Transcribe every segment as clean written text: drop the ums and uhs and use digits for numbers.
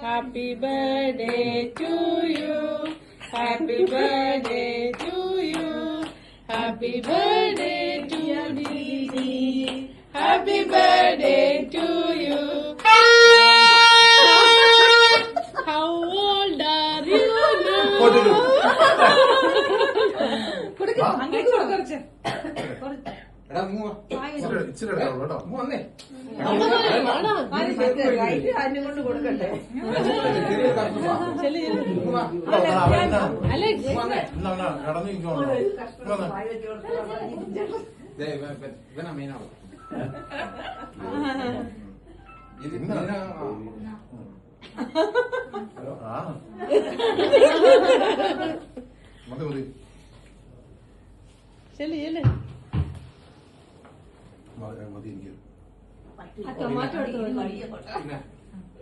Happy birthday to you. Happy birthday to you. Happy birthday to Didi. Happy birthday to you. How old are you now? കൊണ്ട് കൊടുക്കട്ടെ.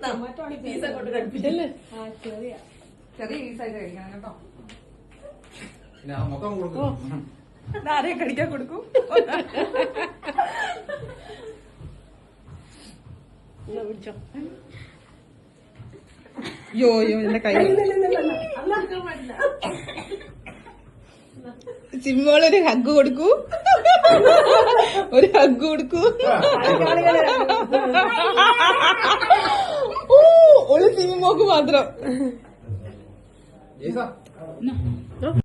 Tomato പീസ കൊണ്ട് കഴിപ്പിച്ചല്ലേ. ചെറിയ പീസായിട്ട് കഴിക്കണം കേട്ടോ. മൊത്തം കൊടുക്കും. ആരെയും കടിക്കാൻ കൊടുക്കും. യോ എന്റെ കൈ സിമ്മോളൊരു ഹഗ് കൊടുക്കൂ. ഒരു ഹഗ് കൊടുക്കൂ. ഓള് സിമ്മോക്ക് മാത്രം.